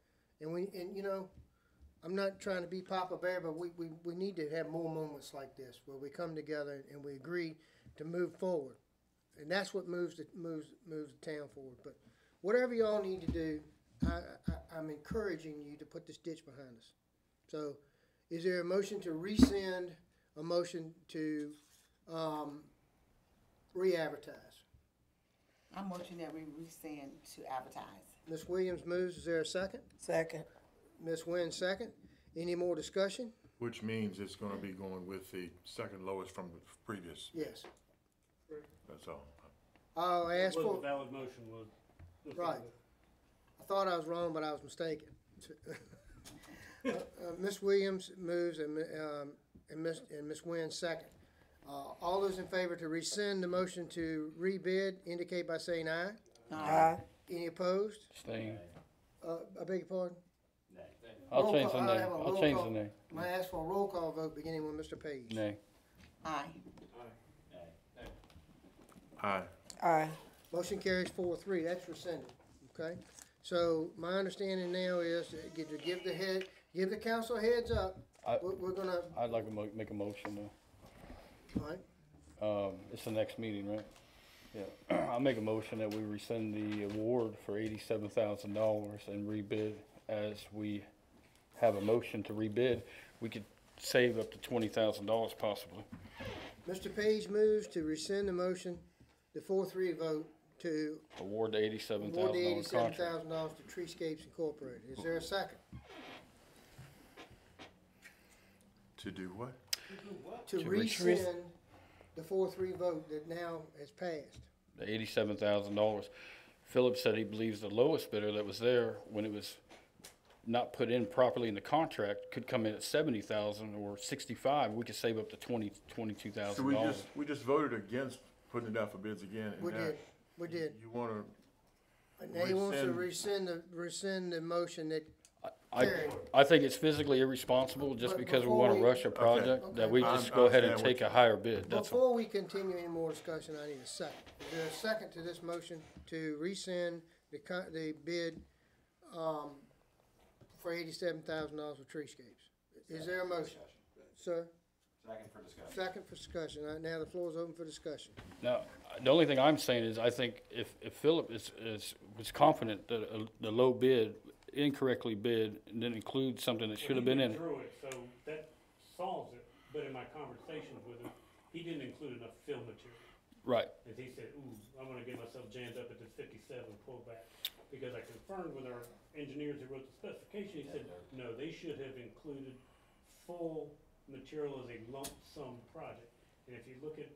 A: And you know, I'm not trying to be Papa Bear, but we need to have more moments like this where we come together and we agree to move forward, and that's what moves the town forward. But whatever y'all need to do, I'm encouraging you to put this ditch behind us. So, is there a motion to rescind? A motion to re-advertise?
G: I'm motioning that we rescind to advertise.
A: Ms. Williams moves. Is there a second?
H: Second.
A: Ms. Nguyen second. Any more discussion?
B: Which means it's gonna be going with the second lowest from the previous,
A: Yes.
B: that's all.
A: I'll ask
C: What
A: for.
C: the valid motion was.
A: Right. I thought I was wrong, but I was mistaken. Ms. Williams moves and Ms. Nguyen second. All those in favor to rescind the motion to rebid indicate by saying aye.
H: Aye.
A: Any opposed?
D: Staying.
A: I beg your pardon?
D: I'll
A: Roll
D: change
A: call.
D: the
A: I'll
D: name.
A: have a
D: I'll
A: roll
D: change
A: call.
D: the name.
A: I ask for a roll call vote beginning with Mr. Page.
D: Nay.
G: Aye.
B: Aye.
H: Aye.
A: Motion carries 4-3. That's rescinded. Okay. So my understanding now is to give the council a heads up.
D: I-
A: We're gonna.
D: I'd like to make a motion though.
A: All right.
D: It's the next meeting, right? Yeah. I'll make a motion that we rescind the award for $87,000 and rebid. As we have a motion to rebid, we could save up to $20,000 possibly.
A: Mr. Page moves to rescind the motion, the 4-3 vote to
D: Award the
A: award the
D: $87,000 contract.
A: $87,000 to Treescapes Incorporated. Is there a second?
B: To do what?
A: To
D: To
A: rescind the 4-3 vote that now has passed.
D: The $87,000. Philip said he believes the lowest bidder that was there when it was not put in properly in the contract could come in at 70,000 or 65. We could save up to $22,000.
B: So we just voted against putting it out for bids again, and
A: We
B: now
A: did. We did.
B: you wanna,
A: And now he wants to rescind the motion that carried.
D: I think it's physically irresponsible just
A: But
D: because we
A: before
D: want to
A: we-
D: rush a project
A: Okay.
D: that we
B: I
D: just go ahead and
B: understand
D: take
B: what
D: a higher bid. That's all.
A: Before we continue any more discussion, I need a second. Is there a second to this motion to rescind the bid, for $87,000 with Treescapes? Is there a motion? Sir?
E: Second for discussion.
A: Second for discussion. All right, now the floor is open for discussion.
D: Now, the only thing I'm saying is I think if Philip was confident that the low bid incorrectly bid and didn't include something that should have been in it.
C: Drew it, so that solves it, but in my conversations with him, he didn't include enough fill material.
D: Right.
C: And he said, ooh, I'm gonna get myself jammed up at this 57 pullback. Because I confirmed with our engineers who wrote the specification, he said, no, they should have included full material as a lump sum project. And if you look at,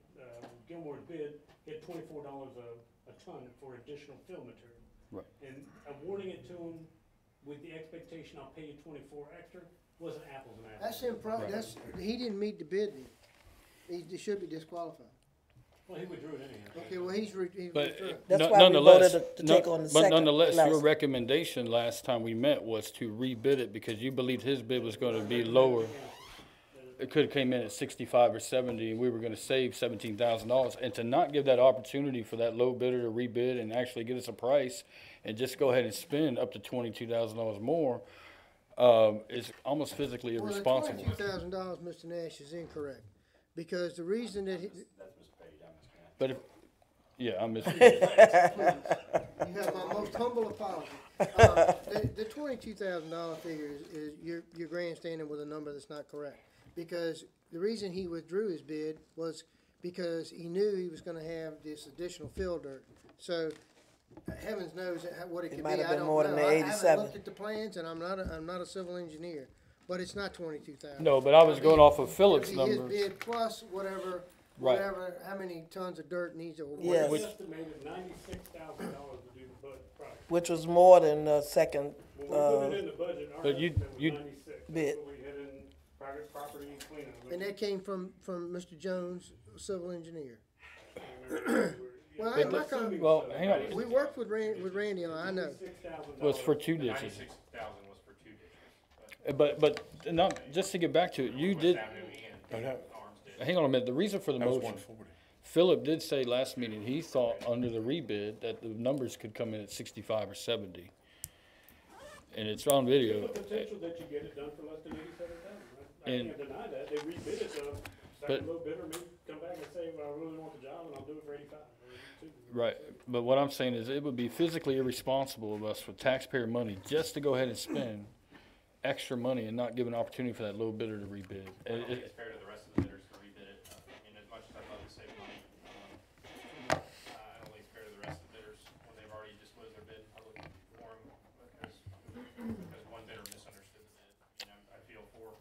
C: Gilmore's bid, he had $24 a ton for additional fill material.
D: Right.
C: And awarding it to him with the expectation I'll pay you 24 extra, wasn't apples and
A: That's
C: apples.
A: he didn't meet the bid then. He should be disqualified.
C: Well, he withdrew it anyhow.
A: Okay, well, he's
D: But
A: withdrew.
H: That's
D: no-
H: why we
D: nonetheless,
H: voted to take on the
D: but
H: second
D: nonetheless, your
H: last.
D: recommendation last time we met was to rebid it because you believed his bid was gonna be lower. It could've came in at 65 or 70, and we were gonna save $17,000. And to not give that opportunity for that low bidder to rebid and actually get us a price and just go ahead and spend up to $22,000 more, is almost physically irresponsible.
A: Well, the $22,000, Mr. Nash, is incorrect. Because the reason that
E: That's mispaid, I understand.
D: But if, yeah, I'm just,
A: you have my most humble apology. The $22,000 figure is you're grandstanding with a number that's not correct. Because the reason he withdrew his bid was because he knew he was gonna have this additional fill dirt. So heavens knows what it could be.
H: might have
A: I
H: been
A: don't
H: more than
A: know.
H: the
A: I haven't
H: 87.
A: looked at the plans and I'm not a civil engineer, but it's not 22,000.
D: no, but I was going off of Philip's
A: It'd be his
D: numbers.
A: bid plus whatever,
D: Right.
A: how many tons of dirt needs to.
H: Yes.
C: We estimated $96,000 to do the project.
H: Which was more than the second,
C: When we put it in the budget, our
D: but you-
C: estimate was
D: you-
C: 96.
H: bid.
C: That's what we had in private property cleanup.
A: And that came from Mr. Jones, civil engineer. Well,
C: But
A: my comment,
D: Well, hang on.
A: we worked with Randy on, it, I know.
D: Was for two ditches.
F: 96,000 was for two ditches.
D: But not, just to get back to it, you did,
F: Avenue and Arms did.
D: hang on a minute, the reason for the
B: That was
D: motion,
B: 140.
D: Philip did say last meeting, he thought under the rebid that the numbers could come in at 65 or 70. And it's on video.
C: There's a potential that you get it done for less than 87,000, right? I
D: And-
C: can't deny that, they rebid it, so
D: But-
C: second low bidder may come back and say, well, I really want the job and I'll do it for 85 or 82.
D: Right, but what I'm saying is it would be physically irresponsible of us with taxpayer money just to go ahead and spend extra money and not give an opportunity for that low bidder to rebid.
F: I don't think it's fair to the rest of the bidders to rebid it. I mean, as much as I'd love to save money, I don't think it's fair to the rest of the bidders when they've already disclosed their bid in public forum because one bidder misunderstood the bid. You know, I feel for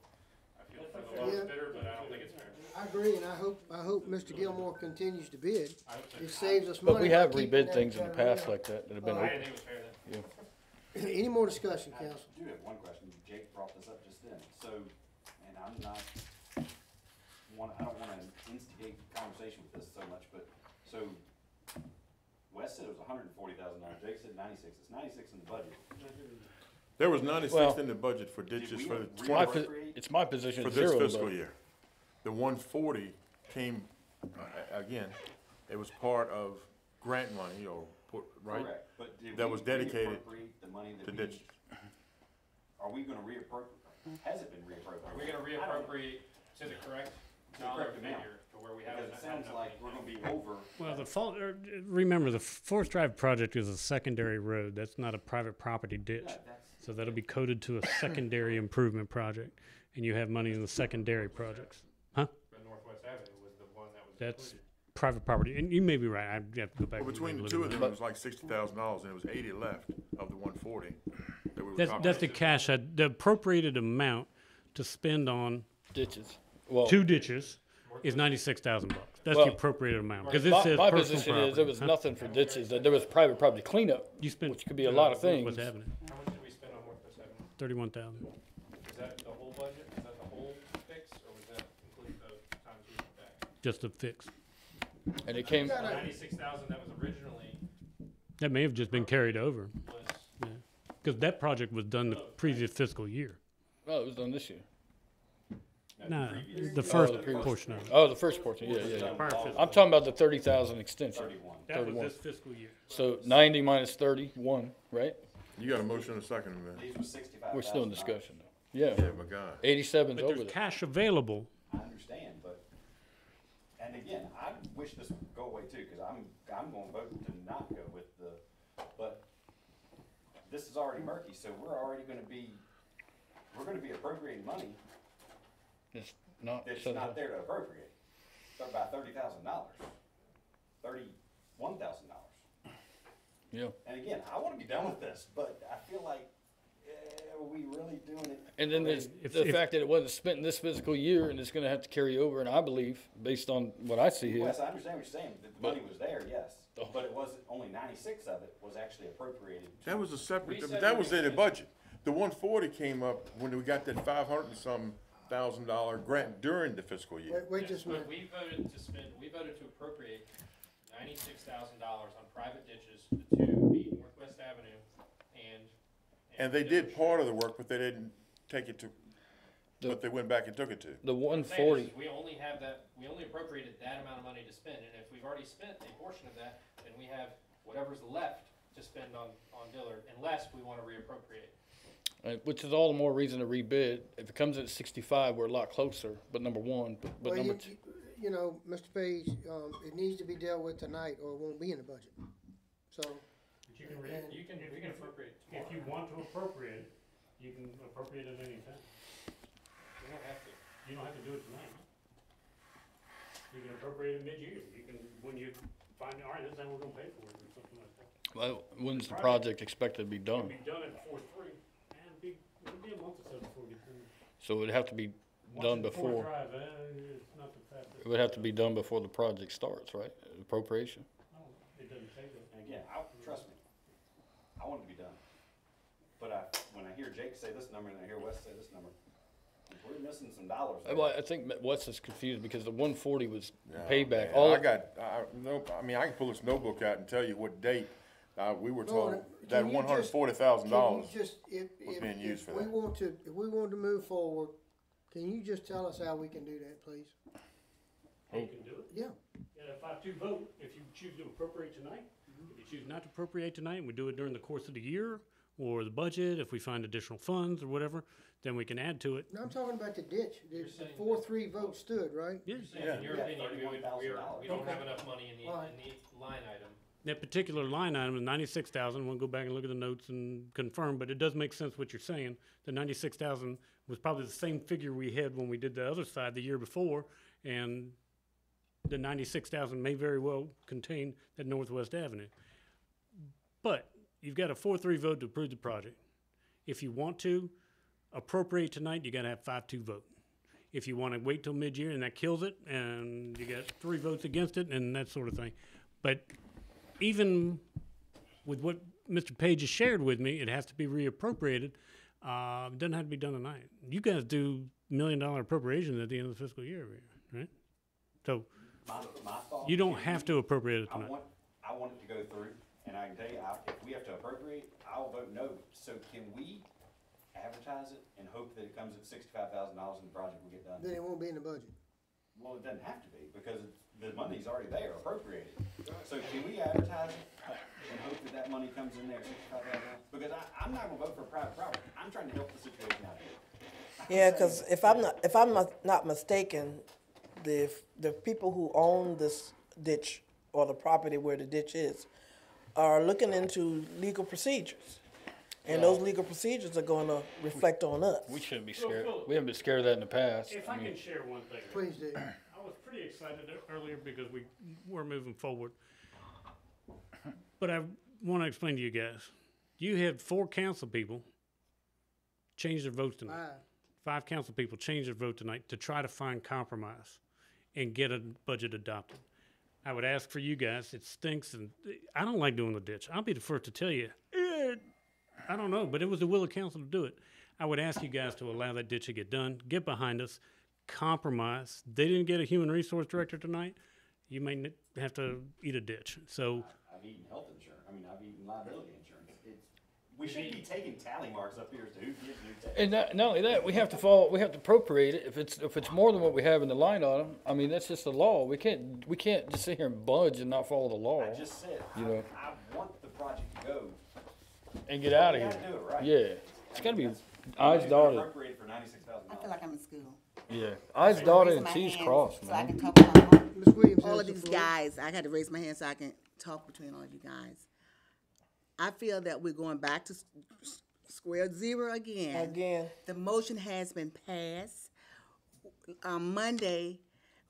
F: the
A: Yeah.
F: lowest bidder, but I don't think it's fair.
A: I agree, and I hope Mr. Gilmore continues to bid.
F: I hope so.
A: It saves us money.
D: But we
A: by
D: have
A: keeping
D: rebid
A: that
D: things in the
A: kind of
D: past
A: real.
D: like that have been
F: I
D: open.
F: didn't think it was fair then.
A: Any more discussion,
E: I
A: council?
E: do have one question. Jake brought this up just then. So, and I'm not, I don't wanna instigate conversation with this so much, but, so, Wes said it was $140,000. Jake said 96. It's 96 in the budget.
B: There was 96
D: Well-
B: in the budget for
E: Did
B: ditches
E: we
B: for the
D: It's my
B: 20,
D: it's my position
B: for
D: it's
B: this
D: zero.
B: fiscal
D: but-
B: year. The 140 came, again, it was part of grant money right?
E: Correct. But did
B: That
E: we
B: was dedicated
E: reappropriate the money that
B: to
E: we,
B: ditches.
E: are we gonna reappropriate, has it been reappropriated?
F: Are we gonna reappropriate to the correct dollar
E: correct amount.
F: figure to where we haven't?
E: Because it sounds like we're gonna be over.
C: Well, remember, the Forest Drive project is a secondary road. That's not a private property ditch.
E: Yeah, that's,
C: So that'll be coded to a secondary improvement project, and you have money in the secondary projects.
F: But Northwest Avenue was the one that was
C: That's
F: included.
C: private property, and you may be right. I have to go back.
B: Well,
C: and
B: between the
C: look
B: two
C: at
B: of
C: that.
B: them, it was like $60,000, and it was 80 left of the 140 that we were
C: That's
B: talking
C: the
B: about.
C: cash, the appropriated amount to spend on
D: Ditches. Well,
C: two ditches is $96,000. That's
D: Well,
C: the appropriated amount, because it
D: my,
C: says
D: my
C: personal
D: position
C: property.
D: is there was
C: huh?
D: nothing for ditches, that there was private property cleanup.
C: You spent.
D: which could be a lot of
C: Northwest
D: things.
C: Avenue,
F: How much did we spend on Northwest Avenue?
C: 31,000.
F: Is that the whole budget? Is that the whole fix, or was that include the times we went back?
C: Just a fix.
D: And it came,
F: 96,000 that was originally
C: That may have just been carried over,
F: was,
C: because that project was done the previous fiscal year.
D: oh, it was done this year.
C: No, the first
D: the previous-
C: portion of it.
D: Oh, the first portion, yeah.
C: Prior fiscal.
D: I'm talking about the 30,000 extension.
E: 31.
C: That was
D: 31.
C: this fiscal year.
D: So 90 minus 31, right?
B: You got a motion and a second, man.
E: These was 65,000.
D: We're still in discussion though. Yeah,
B: Yeah, my God.
D: 87's
C: But
D: over
C: there's
D: there.
C: cash available.
E: I understand, but, and again, I wish this would go away too, cause I'm gonna vote to not go with but this is already murky, so we're gonna be appropriating money
D: It's not,
E: that's
D: so-
E: not there to appropriate, by $30,000, $31,000.
D: yeah.
E: And again, I wanna be done with this, but I feel like, are we really doing it?
D: And then there's
C: If-
D: the
C: if-
D: fact that it wasn't spent in this fiscal year and it's gonna have to carry over, and I believe, based on what I see here,
E: Wes, I understand what you're saying, that the
D: But-
E: money was there, yes,
D: Oh.
E: but it wasn't, only 96 of it was actually appropriated.
B: That was a separate,
F: We said
B: that
F: we
B: was in the
F: spent-
B: budget. The 140 came up when we got that 500 and some $1,000 grant during the fiscal year.
A: Wait just a
F: But
A: minute.
F: we voted to appropriate $96,000 on private ditches, the two being Northwest Avenue
B: And they did part of the work, but they didn't take it to, but they went back and took it to.
D: The
F: Saying
D: 140,
F: is, we only have that, we only appropriated that amount of money to spend, and if we've already spent a portion of that, then we have whatever's left to spend on Dillard, unless we wanna reappropriate.
D: which is all the more reason to rebid. If it comes in at 65, we're a lot closer, but number one, but
A: Well,
D: number two.
A: you know, Mr. Page, it needs to be dealt with tonight or it won't be in the budget. So,
C: But you can,
A: And-
F: You can appropriate
C: if you want to appropriate, you can appropriate at any time.
F: We don't have to.
C: You don't have to do it tonight. You can appropriate it mid-year. You can, when you find, all right, this is how we're gonna pay for it, or something like that.
D: Well, when's the project expected to be
C: It'll
D: done?
C: be done at 4/3, and it'll be a month or so before we get through.
D: So it'd have to be done before,
C: Drive, it's not the fastest.
D: it would have to be done before the project starts, right? Appropriation?
C: No, it doesn't say that.
E: And again, trust me, I want it to be done. But when I hear Jake say this number and I hear Wes say this number, we're missing some dollars there.
D: Well, I think Wes is confused because the 140 was
B: Yeah,
D: payback.
B: man,
D: All
B: I mean, I can pull this notebook out and tell you what date, we were
A: No,
B: told
A: can
B: that
A: you just-
B: $140,000.
A: can you just,
B: was being used for
A: if we
B: that.
A: want to, if we want to move forward, can you just tell us how we can do that, please?
C: Hey, you can do it.
A: Yeah.
C: Yeah, 5-2 vote, if you choose to appropriate tonight. If you choose not to appropriate tonight, and we do it during the course of the year, or the budget, if we find additional funds or whatever, then we can add to it.
A: No, I'm talking about the ditch. The
F: saying
A: 4-3 vote stood, right?
C: Yeah.
F: In your
E: Yeah,
F: opinion,
E: $31,000.
F: we don't
A: Okay.
F: have enough money in the
A: Alright.
F: line item.
C: That particular line item is 96,000. We'll go back and look at the notes and confirm, but it does make sense what you're saying. The 96,000 was probably the same figure we had when we did the other side the year before, and the 96,000 may very well contain that Northwest Avenue. But you've got a 4-3 vote to approve the project. If you want to appropriate tonight, you gotta have 5-2 vote. If you wanna wait till mid-year and that kills it, and you got 3 votes against it and that sort of thing. But even with what Mr. Page has shared with me, it has to be reappropriated. It doesn't have to be done tonight. You guys do $1 million appropriations at the end of the fiscal year, every year, right? So
E: My thought.
C: you don't have to appropriate it
E: I
C: tonight.
E: want it to go through, and I can tell you, if we have to appropriate, I'll vote no. So can we advertise it and hope that it comes at $65,000 and the project will get done?
A: Then it won't be in the budget.
E: Well, it doesn't have to be, because the money's already there, appropriated. So can we advertise it and hope that that money comes in there, $65,000? Because I'm not gonna vote for private property, I'm trying to help the situation out here.
H: Yeah, because if I'm not mistaken, the people who own this ditch or the property where the ditch is are looking into legal procedures. And those legal procedures are gonna reflect on us.
D: We shouldn't be scared. We haven't been scared of that in the past.
C: If I can share one thing.
A: Please do.
C: I was pretty excited earlier because we were moving forward. But I want to explain to you guys. You had 4 council people change their votes tonight. 5 council people change their vote tonight to try to find compromise and get a budget adopted. I would ask for you guys, it stinks, and I don't like doing the ditch. I'll be the first to tell you, I don't know, but it was the will of council to do it. I would ask you guys to allow that ditch to get done, get behind us, compromise. They didn't get a human resource director tonight. You may have to eat a ditch. So
E: I've eaten health insurance, I've eaten liability insurance. We shouldn't be taking tally marks up here as to who gives who takes.
D: And not only that, we have to appropriate it. If it's more than what we have in the line item, I mean, that's just the law. We can't just sit here and budge and not follow the law
E: I just said,
D: You know.
E: I want the project to go.
D: and get out of
E: We
D: here.
E: gotta do it right.
D: Yeah, it's gotta be
E: That's-
D: eyes
E: Money's been
D: dotted.
E: appropriated for $96,000.
G: I feel like I'm in school.
D: Yeah, eyes dotted and T's crossed,
G: So I
D: man.
G: can talk about
A: Ms. Williams
G: all
A: has
G: of
A: the
G: these
A: floor.
G: guys. I had to raise my hand so I can talk between all of you guys. I feel that we're going back to square zero again.
H: Again,
G: The motion has been passed. Monday,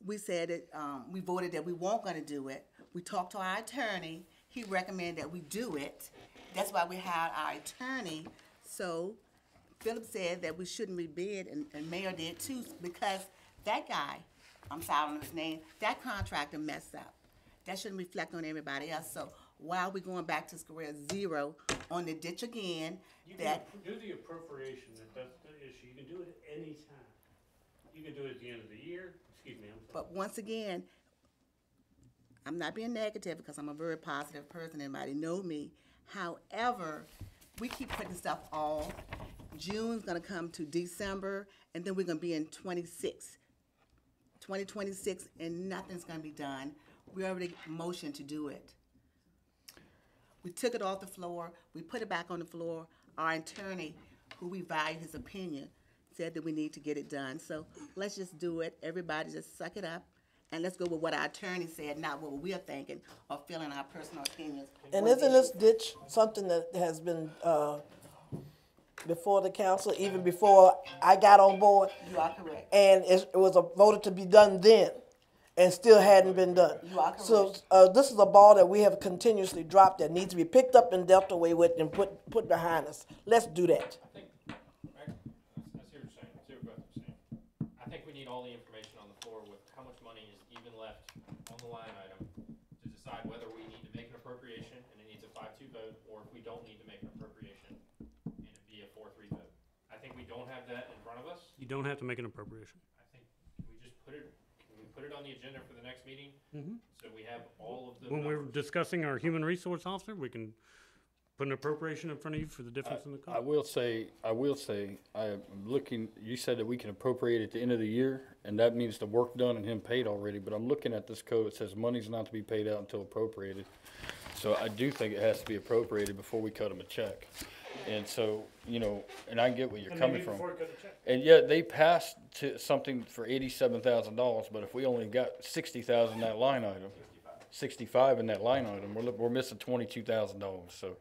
G: we said that, we voted that we weren't gonna do it. We talked to our attorney, he recommended that we do it. That's why we hired our attorney. So Philip said that we shouldn't rebid, and Mayor did too, because that guy, I'm sorry on his name, that contractor messed up. That shouldn't reflect on everybody else. So Why are we going back to square zero on the ditch again?
C: You
G: That,
C: can do the appropriation, that's the issue. You can do it at any time. You can do it at the end of the year, excuse me, I'm sorry.
G: but once again, I'm not being negative because I'm a very positive person, everybody know me. However, we keep putting stuff off. June's gonna come to December, and then we're gonna be in 2026, and nothing's gonna be done. We already motioned to do it. We took it off the floor, we put it back on the floor. Our attorney, who we value his opinion, said that we need to get it done. So let's just do it. Everybody just suck it up, and let's go with what our attorney said, not what we're thinking or feeling our personal opinions.
H: And
G: on
H: isn't this
G: issues.
H: ditch something that has been, before the council, even before I got on board?
G: You are correct.
H: And it was voted to be done then, and still hadn't been done.
G: You are
H: So,
G: correct.
H: this is a ball that we have continuously dropped that needs to be picked up and dealt away with and put behind us. Let's do that.
F: I think, I see what you're saying, I see what Beth is saying. I think we need all the information on the floor with how much money is even left on the line item to decide whether we need to make an appropriation and it needs a 5-2 vote, or if we don't need to make an appropriation and it be a 4-3 vote. I think we don't have that in front of us.
C: You don't have to make an appropriation.
F: I think, can we just put it on the agenda for the next meeting? So we have all of the
C: When we're
F: numbers.
C: discussing our human resource officer, we can put an appropriation in front of you for the difference in the
D: I
C: cost.
D: will say, I am looking, you said that we can appropriate at the end of the year, and that means the work done and him paid already, but I'm looking at this code, it says money's not to be paid out until appropriated. So I do think it has to be appropriated before we cut him a check. And so, you know, and I get where you're coming from. And yet they passed to something for $87,000, but if we only got 60,000 in that line item, 65 in that line item, we're missing $22,000. So,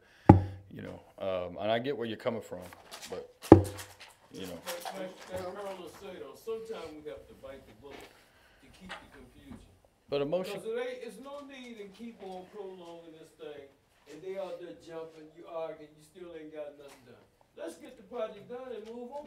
D: you know, and I get where you're coming from, but, you know.
I: Like Carla said, though, sometimes we have to bite the bullet to keep the confusion.
D: But emotion,
I: Because it's no need in keep on prolonging this thing, and they out there jumping, you arguing, you still ain't got nothing done. Let's get the project done and move on.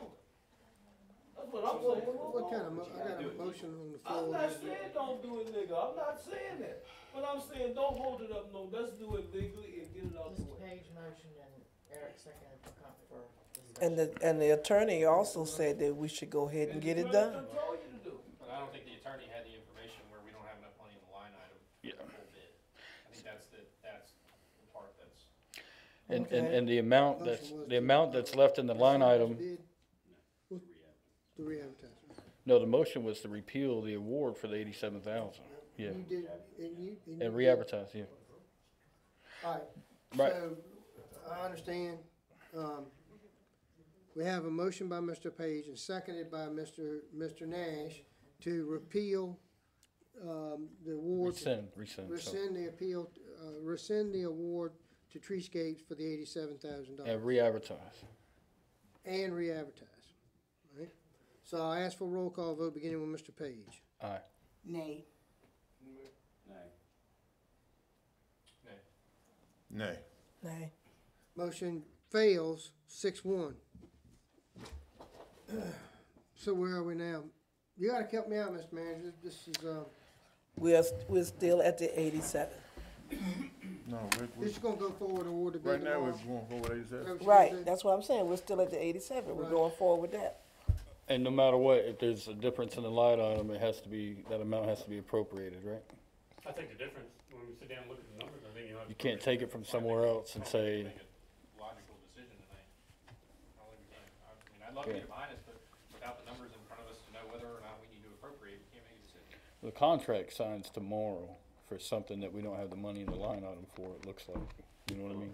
I: That's what I'm saying, move
A: What kind
I: on.
A: of, I got a motion on the
I: I'm
A: floor.
I: not saying don't do it legal, I'm not saying that, but I'm saying don't hold it up, no, let's do it legally and get it out the
J: Mr.
I: way.
J: Page motioned and Eric seconded for discussion.
H: And the attorney also said that we should go ahead and get it done.
I: That's all you to do.
F: But I don't think the attorney had the information where we don't have enough money in the line item
D: Yeah.
F: for the full bid. I think that's the part that's.
D: and the amount that's left in the line item,
A: Bid? To re-advertise.
D: no, the motion was to repeal the award for the 87,000. Yeah,
A: You did, and you.
D: and
A: you
D: re-advertise, yeah.
A: did. All right,
D: Right.
A: so, I understand, we have a motion by Mr. Page and seconded by Mr. Nash to repeal, the award.
D: Rescind, so.
A: Rescind the appeal, rescind the award to Treescapes for the $87,000
D: And re-advertise.
A: and re-advertise. Right? So I ask for a roll call vote beginning with Mr. Page.
D: Aye.
G: Nay.
B: Nay.
H: Nay.
A: Motion fails 6-1. So where are we now? You gotta help me out, Mr. Manager. This is,
H: We're still at the 87.
B: No,
A: this is gonna go forward and award the bid
B: right now we're
A: tomorrow.
B: going for what he
A: Is that
B: said.
A: what you
H: Right,
A: said?
H: that's what I'm saying. We're still at the 87. We're
A: Right.
H: going forward with that.
D: And no matter what, if there's a difference in the line item, it has to be, that amount has to be appropriated, right?
C: I think the difference, when we sit down and look at the numbers, I think you know.
D: You can't take it from somewhere else and say,
F: Make a logical decision tonight. I don't think we can. I mean, I'd love to get it behind us, but without the numbers in front of us to know whether or not we need to appropriate, we can't make a decision.
D: the contract signs tomorrow for something that we don't have the money in the line item for, it looks like. You know what I mean?